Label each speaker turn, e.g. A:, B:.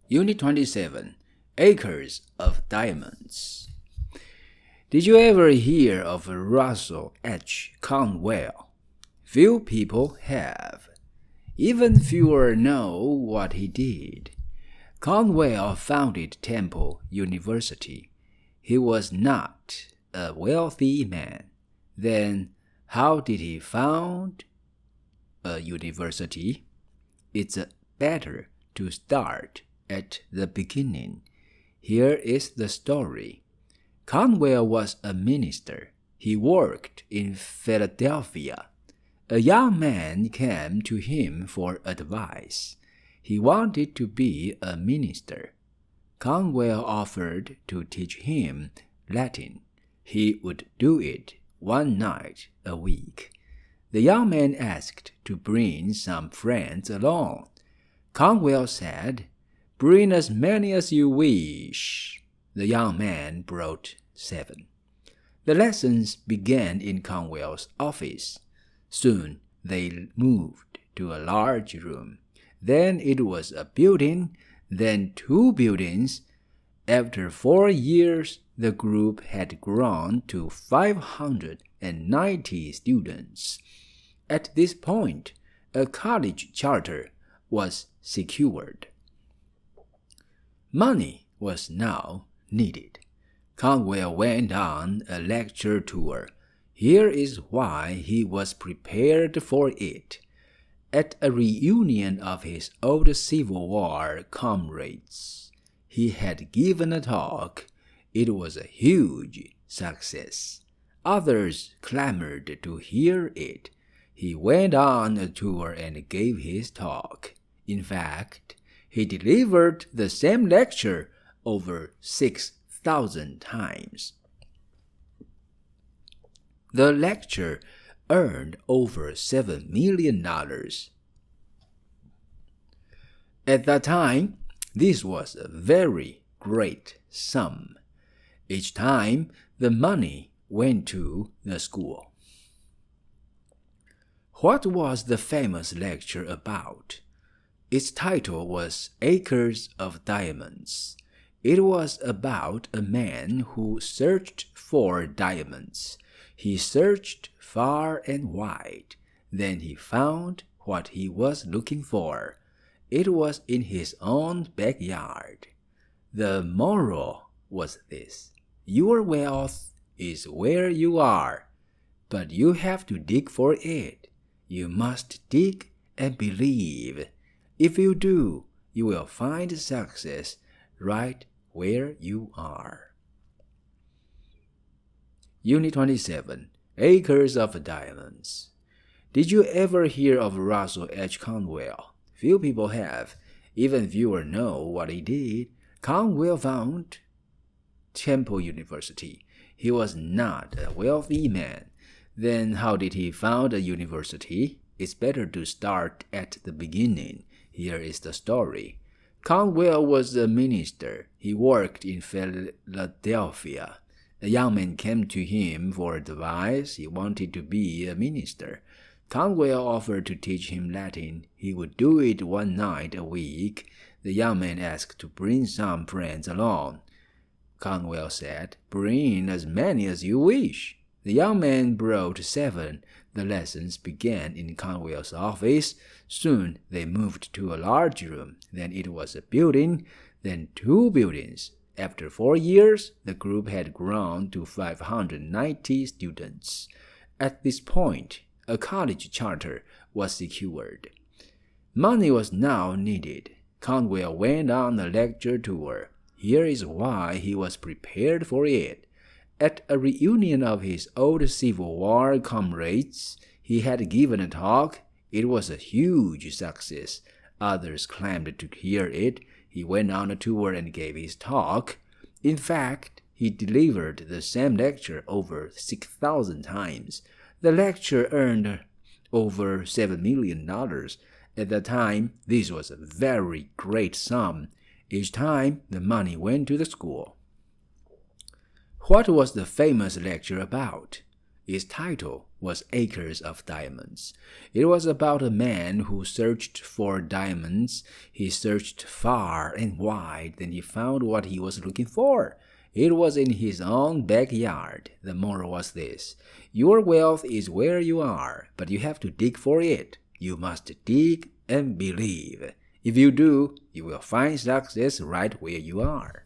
A: Unit 27, Acres of Diamonds. Did you ever hear of Russell H. Conwell? Few people have. Even fewer know what he did. Conwell founded Temple University. He was not a wealthy man. Then how did he found a university? It's better to start at the beginning. Here is the story. Conwell was a minister. He worked in Philadelphia. A young man came to him for advice. He wanted to be a minister. Conwell offered to teach him Latin. He would do it one night a week. The young man asked to bring some friends along. Conwell said, "Bring as many as you wish." The young man brought 7. The lessons began in Conwell's office. Soon they moved to a large room. Then it was a building, then 2 buildings. After 4 years, the group had grown to 590 students. At this point, a college charter was secured. Money was now needed. Conwell went on a lecture tour. Here is why he was prepared for it. At a reunion of his old Civil War comrades, he had given a talk. It was a huge success. Others clamored to hear it. He went on a tour and gave his talk. In fact, he delivered the same lecture over 6,000 times. The lecture earned over $7 million. At that time, this was a very great sum. Each time, the money went to the school. What was the famous lecture about? Its title was Acres of Diamonds. It was about a man who searched for diamonds. He searched far and wide. Then he found what he was looking for. It was in his own backyard. The moral was this: your wealth is where you are, but you have to dig for it. You must dig and believe. If you do, you will find success right where you are. Unit 27, Acres of Diamonds. Did you ever hear of Russell H. Conwell? Few people have. Even fewer know what he did. Conwell founded Temple University. He was not a wealthy man. Then how did he found a university? It's better to start at the beginning. Here is the story. Conwell was a minister. He worked in Philadelphia. A young man came to him for advice. He wanted to be a minister. Conwell offered to teach him Latin. He would do it one night a week. The young man asked to bring some friends along. Conwell said, "Bring as many as you wish." The young man brought 7. The lessons began in Conwell's office. Soon they moved to a large room. Then it was a building, then 2 buildings. After 4 years, the group had grown to 590 students. At this point, a college charter was secured. Money was now needed. Conwell went on a lecture tour. Here is why he was prepared for it. At a reunion of his old Civil War comrades, he had given a talk. It was a huge success. Others clamored to hear it. He went on a tour and gave his talk. In fact, he delivered the same lecture over 6,000 times. The lecture earned over $7 million. At that time, this was a very great sum. Each time, the money went to the school. What was the famous lecture about? Its title was Acres of Diamonds. It was about a man who searched for diamonds. He searched far and wide, then he found what he was looking for. It was in his own backyard. The moral was this: your wealth is where you are, but you have to dig for it. You must dig and believe. If you do, you will find success right where you are.